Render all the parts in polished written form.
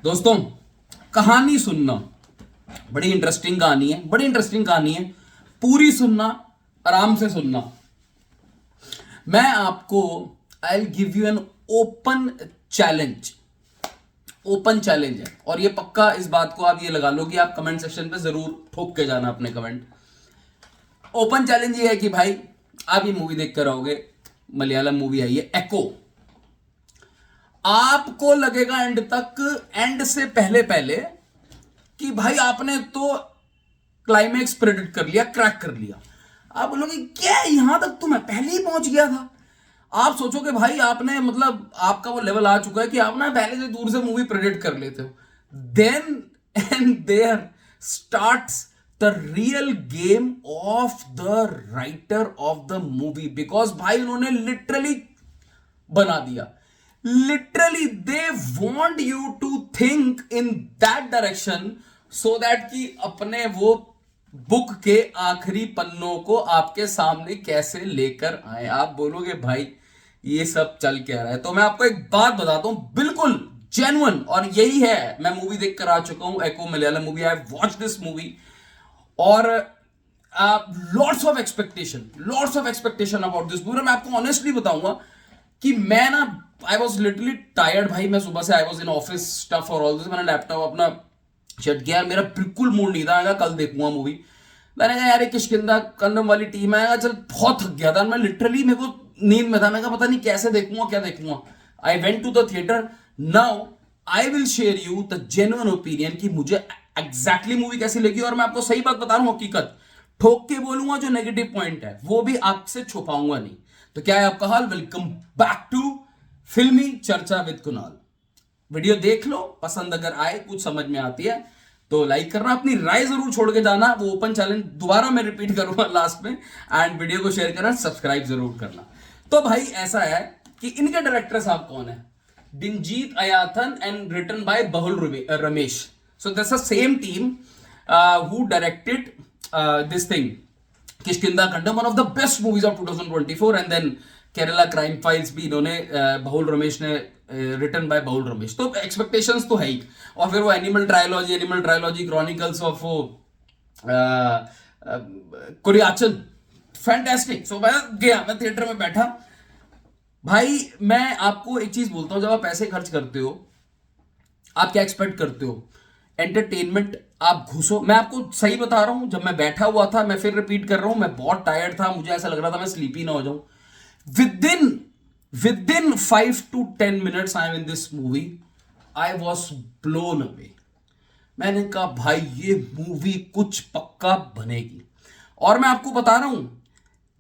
दोस्तों, कहानी सुनना बड़ी इंटरेस्टिंग कहानी है, बड़ी इंटरेस्टिंग कहानी है। पूरी सुनना, आराम से सुनना। मैं आपको I give you an open challenge. Open challenge है और ये पक्का, इस बात को आप ये लगा लो कि आप कमेंट सेक्शन पे जरूर ठोक के जाना अपने कमेंट। ओपन चैलेंज ये है कि भाई आप ये मूवी देख कर आओगे, मलयालम मूवी आई है एको। आपको लगेगा एंड तक, एंड से पहले पहले, कि भाई आपने तो क्लाइमैक्स प्रेडिक्ट कर लिया, क्रैक कर लिया। आप बोलोगे क्या यहां तक तो मैं पहले ही पहुंच गया था। आप सोचोगे भाई आपने, मतलब आपका वो लेवल आ चुका है कि आप ना पहले से दूर से मूवी प्रेडिक्ट कर लेते हो। Then and there starts the real game of the writer of the movie, because भाई उन्होंने लिटरली बना दिया। Literally they want you to think in that direction, so that कि अपने वो बुक के आखिरी पन्नों को आपके सामने कैसे लेकर आए। आप बोलोगे भाई ये सब चल क्या रहा है। तो मैं आपको एक बात बताता हूं, बिल्कुल जेन्युइन, और यही है। मैं मूवी देख कर आ चुका हूं, Eko Malayalam movie. I watch this movie और lots of expectation about this movie. मैं आपको ऑनेस्टली बताऊंगा कि मैं ना, आई वॉज लिटरली टायर्ड भाई। मैं सुबह से I was in office stuff और ऑल दिस। मैंने लैपटॉप अपना शट किया, मेरा बिल्कुल मूड नहीं था, कल देखूंगा मूवी। मैंने कहा यार किष्किंधा कन्नम वाली टीम है, चल बहुत थक गया था मैं लिटरली, मेरे को नींद में था। मैं कहा पता नहीं कैसे देखूंगा, क्या देखूंगा। I went to the theatre. Now I will share you the genuine opinion कि मुझे एग्जैक्टली मूवी कैसी लगी। और मैं आपको सही बात बता रहा हूं, हकीकत ठोक के बोलूंगा। जो नेगेटिव पॉइंट है वो भी आपसे छुपाऊंगा नहीं। तो क्या है आपका हाल? वेलकम बैक टू फिल्मी चर्चा विद कुणाल। वीडियो देख लो, पसंद अगर आए, कुछ समझ में आती है तो लाइक करना, अपनी राय जरूर छोड़ के जाना। वो ओपन चैलेंज दोबारा मैं रिपीट करूंगा लास्ट में। एंड वीडियो को शेयर करना, सब्सक्राइब जरूर करना। तो भाई ऐसा है कि इनके डायरेक्टर साहब कौन है? Dinjith Ayyathan and written by Bahul Ramesh. So this a same team who directed this thing, Kishkindha Kaandam, one of the best movies of 2024। And then Kerala crime files भी इन्होंने, बहुल रमेश ने, रिटन बाय बहुल रमेश। तो एक्सपेक्टेशंस तो है ही। और फिर वो एनिमल ट्रायोलॉजी क्रॉनिकल्स ऑफ वो कोरियाचन, फैंटास्टिक। सो मैं गया, मैं थिएटर में बैठा। भाई मैं आपको एक चीज बोलता हूं, जब आप पैसे खर्च करते हो आप क्या एक्सपेक्ट करते हो? एंटरटेनमेंट। आप घुसो। मैं आपको सही बता रहा हूं, जब मैं बैठा हुआ था, मैं फिर रिपीट कर रहा हूं, मैं बहुत टायर्ड था, मुझे ऐसा लग रहा था मैं स्लीपी ना हो जाऊं। With in 5 to 10 minutes I am in this movie, I was blown away. मैंने कहा भाई ये मूवी कुछ पक्का बनेगी। और मैं आपको बता रहा हूं,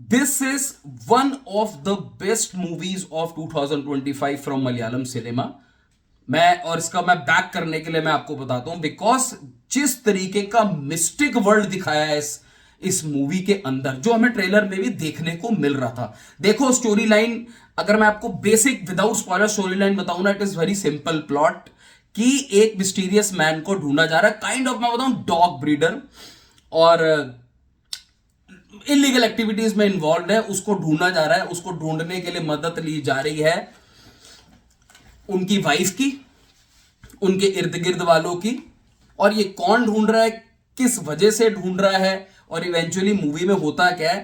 this is one of the best movies of 2025 from Malayalam cinema. और इसका मैं बैक करने के लिए मैं आपको बताता हूं, बिकॉज जिस तरीके का मिस्टिक वर्ल्ड दिखाया है इस मूवी के अंदर, जो हमें ट्रेलर में भी देखने को मिल रहा था। देखो स्टोरी लाइन, अगर मैं आपको basic without spoiler story line बताऊं ना, it is very simple plot कि एक मिस्टीरियस मैन को ढूंढा जा रहा है, काइंड ऑफ मैं बताऊं डॉग ब्रीडर, और इलीगल एक्टिविटीज में इन्वॉल्व है। उसको ढूंढा जा रहा है, उसको ढूंढने के लिए मदद ली जा रही है उनकी वाइफ की, उनके इर्द गिर्द वालों की। और ये कौन ढूंढ रहा है, किस वजह से ढूंढ रहा है, और इवेंचुअली मूवी में होता क्या है,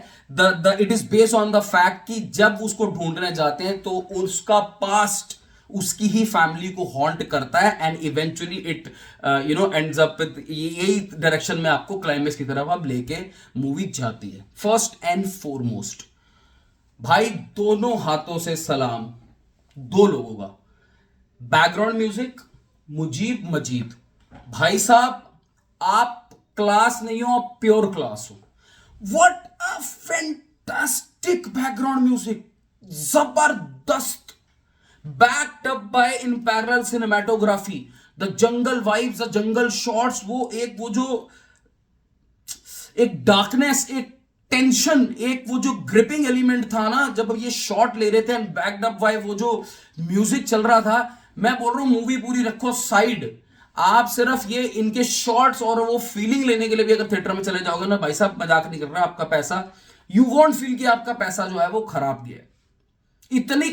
it is based on the fact कि जब उसको ढूंढने जाते हैं तो उसका पास्ट उसकी ही फैमिली को हॉन्ट करता है। And eventually it ends up with, यही डायरेक्शन में आपको क्लाइमेक्स की तरफ अब लेके मूवी जाती है। फर्स्ट एंड फॉरमोस्ट भाई दोनों हाथों से सलाम दो लोगों का। बैकग्राउंड म्यूजिक मुजीब मजीद। भाई साहब आप क्लास नहीं हो, आप प्योर क्लास हो। What a fantastic background music, जबरदस्त, backed up by in parallel cinematography, the jungle vibes, the jungle shots, वो जो एक डार्कनेस, एक टेंशन, एक वो जो ग्रिपिंग एलिमेंट था ना जब ये शॉट ले रहे थे, एंड बैक्ड अप बाय वो जो म्यूजिक चल रहा था। मैं बोल रहा हूं मूवी पूरी रखो साइड, आप सिर्फ ये इनके शॉट्स और वो फीलिंग लेने के लिए भी अगर थिएटर में चले जाओगे ना, भाई साहब मजाक नहीं कर रहा, आपका पैसा, यू वॉन्ट फील कि आपका पैसा जो है वो खराब गया है। इतनी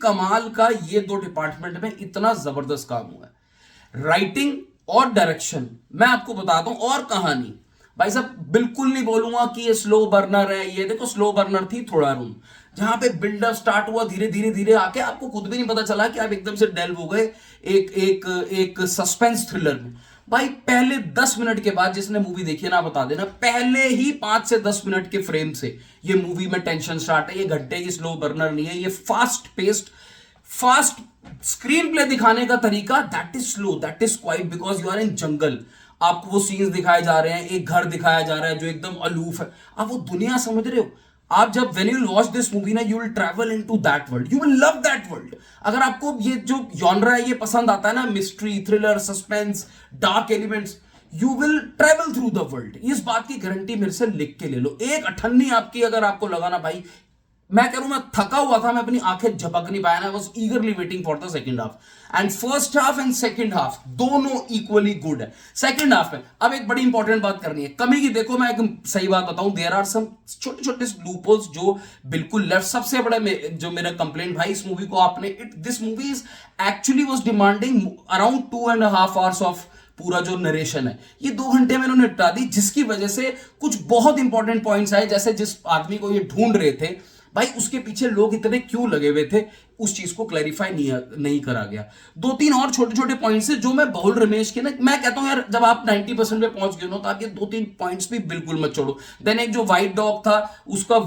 कमाल का ये दो डिपार्टमेंट में इतना जबरदस्त काम हुआ है। राइटिंग और डायरेक्शन मैं आपको बताता हूं, और कहानी भाई साहब बिल्कुल नहीं बोलूंगा कि ये स्लो बर्नर है। ये देखो स्लो बर्नर थी थोड़ा रूम, जहां पे बिल्डअप स्टार्ट हुआ धीरे धीरे धीरे आके आपको खुद भी नहीं पता चला कि आप एकदम से डेल्व हो गए एक एक एक सस्पेंस थ्रिलर में। भाई पहले 10 मिनट के बाद, जिसने मूवी देखी है ना बता देना, पहले ही 5 से 10 मिनट के फ्रेम से ये मूवी में टेंशन स्टार्ट है। ये घंटे की स्लो बर्नर नहीं है, ये fast paced, fast screenplay दिखाने का तरीका that is slow, that is quite, because you are in jungle. आपको वो सीन्स दिखाए जा रहे हैं, एक घर दिखाया जा रहा है जो एकदम अलूफ है, आप वो दुनिया समझ रहे हो। आप जब when you watch this movie ना, you will travel into that world, you will love that world. अगर आपको ये जो जॉनरा है ये पसंद आता है ना, mystery, thriller, suspense, dark elements, you will travel through the world. इस बात की गारंटी मेरे से लिख के ले लो। एक अठन्नी आपकी अगर आपको लगा ना भाई, मैं कह रहा हूं मैं थका हुआ था, मैं अपनी आंखें झपक नहीं पाया ना, was ईगरली waiting for the second half. And first half and second half दोनों इक्वली गुड है। सेकंड हाफ में अब एक बड़ी इंपॉर्टेंट बात करनी है, कमी की देखो मैं एक सही बात बताऊं, देयर आर सम छोटे छोटे लूपहोल्स जो बिल्कुल लेफ्ट। सबसे बड़ा जो मेरा कंप्लेंट भाई इस मूवी को आपने, this movie is actually was demanding around 2.5 hours of पूरा जो नरेशन है, ये 2 घंटे में इन्होंने निपटा दी, जिसकी वजह से कुछ बहुत इंपॉर्टेंट पॉइंट्स आए। जैसे जिस आदमी को ये ढूंढ रहे थे भाई, उसके पीछे लोग इतने क्यों लगे हुए थे, उस चीज को क्लैरिफाई नहीं करा गया। 2-3 और छोटे छोटे पॉइंट्स है जो मैं बहुल रमेश के ना, मैं कहता हूं यार जब आप 90% पे पहुंच गए हो तो आप ये 2-3 पॉइंट्स भी बिल्कुल मत छोड़ो। देन एक जो व्हाइट डॉग था उसका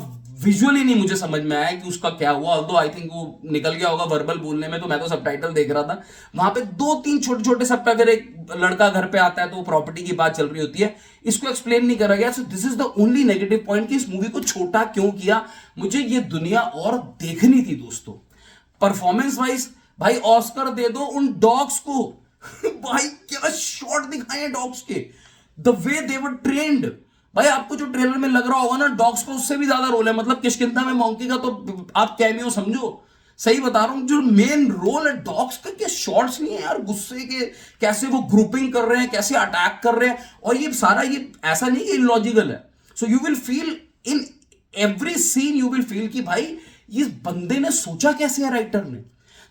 विजुअली नहीं मुझे समझ में आया कि उसका क्या हुआ, ऑल्दो आई थिंक वो निकल गया होगा वर्बल बोलने में, तो मैं तो सबटाइटल देख रहा था। वहां पे 2-3 छोटे छोटे सबटाइटल, एक लड़का घर पे आता है तो प्रॉपर्टी की बात चल रही होती है, इसको एक्सप्लेन नहीं करा गया। So this is the only negative point कि इस मूवी को छोटा क्यों किया। मुझे ये दुनिया और देखनी थी दोस्तों। परफॉर्मेंस वाइज भाई ऑस्कर दे दो उन डॉग्स को भाई क्या शॉट दिखाए हैं डॉग्स के, the way they were trained. भाई आपको जो ट्रेलर में लग रहा होगा ना डॉग्स को, उससे भी ज्यादा रोल है। मतलब किष्किंधा में मॉन्की का तो आप कैमियो समझो, सही बता रहा हूं। जो मेन रोल है डॉग्स का, क्या शॉट्स नहीं है यार गुस्से के, कैसे वो ग्रुपिंग कर रहे हैं, कैसे अटैक कर रहे हैं, और ये सारा ये ऐसा नहीं कि इलॉजिकल है। So you will feel in every scene, you will feel कि भाई इस बंदे ने सोचा कैसे है राइटर ने।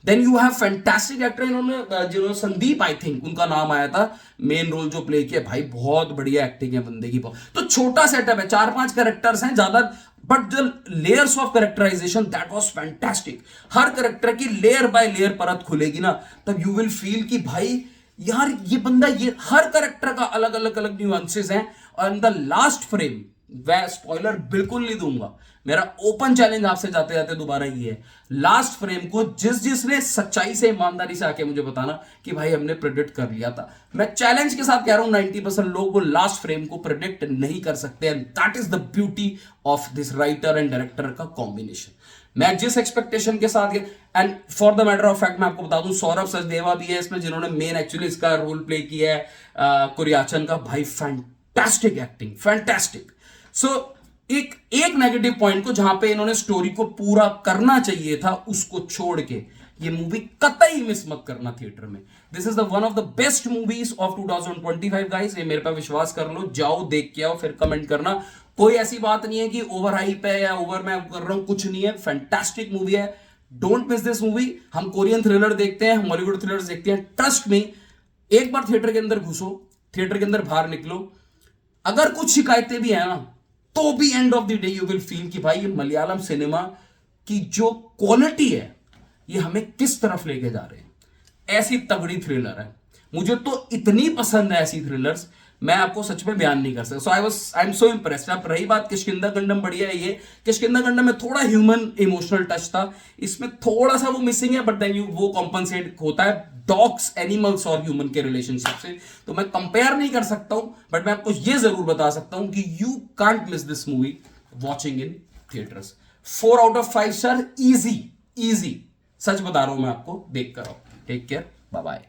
Then you have fantastic actor, इन्होंने जो संदीप आई थिंक उनका नाम आया था, मेन रोल जो प्ले किया, भाई बहुत बढ़िया एक्टिंग है बंदे की। तो छोटा सेटअप है, 4-5 कैरेक्टर्स हैं ज्यादा, but the layers of characterisation that was fantastic. हर कैरेक्टर की लेयर बाय लेयर परत खुलेगी ना, तब यू विल फील कि भाई यार ये बंदा, ये हर कैरेक्टर का अलग अलग अलग न्यूएंसेस हैं। और इन द लास्ट फ्रेम, मैं स्पॉइलर बिल्कुल नहीं दूंगा, मेरा ओपन चैलेंज आपसे जाते जाते दोबारा ये है, लास्ट फ्रेम को जिसने सच्चाई से ईमानदारी से आके मुझे बताना कि भाई हमने प्रेडिक्ट कर लिया था। मैं चैलेंज के साथ कह रहा हूं 90% लोग वो लास्ट फ्रेम को प्रेडिक्ट नहीं कर सकते, and that is the beauty of this writer and director का कॉम्बिनेशन। मैं जिस एक्सपेक्टेशन के साथ, and for the matter of fact मैं आपको बता दूं, सौरभ सचदेवा भी है इसमें जिन्होंने मेन एक्चुअली इसका रोल प्ले किया है, कुरियाचन का। भाई फैंटास्टिक एक्टिंग, फैंटास्टिक। सो एक नेगेटिव पॉइंट को, जहां पे इन्होंने स्टोरी को पूरा करना चाहिए था उसको छोड़ के, ये मूवी कतई मिस मत करना थिएटर में। This is the one of the best movies of 2025 guys, ये मेरे पे विश्वास कर लो, जाओ देख के आओ, फिर कमेंट करना। कोई ऐसी बात नहीं है कि ओवर हाइप है या ओवर मैं कर रहा हूं, कुछ नहीं है, फैंटास्टिक मूवी है। Don't miss this movie. हम कोरियन थ्रिलर देखते हैं, हम हॉलीवुड थ्रिलर देखते हैं, ट्रस्ट मी, एक बार थिएटर के अंदर घुसो, थिएटर के अंदर बाहर निकलो, अगर कुछ शिकायतें भी है ना, तो भी end of the day you will feel कि भाई ये मलयालम सिनेमा की जो क्वालिटी है, ये हमें किस तरफ लेके जा रहे हैं। ऐसी तगड़ी थ्रिलर है, मुझे तो इतनी पसंद है ऐसी थ्रिलर्स, मैं आपको सच में बयान नहीं कर सकता। सो आई एम सो इम्प्रेस्ड। अब रही बात किष्किंधाखंडम, बढ़िया है ये। किष्किंधाखंडम में थोड़ा ह्यूमन इमोशनल टच था, इसमें थोड़ा सा वो मिसिंग है, बट देन यू वो कॉम्पनसेट होता है डॉग्स, एनिमल्स और ह्यूमन के रिलेशनशिप से। तो मैं कंपेयर नहीं कर सकता हूं, बट मैं आपको ये जरूर बता सकता हूं कि you can't miss this movie watching in theatres. 4 out of 5 star, easy, सच बता रहा हूं मैं आपको, देख कर आओ। Take care, bye bye.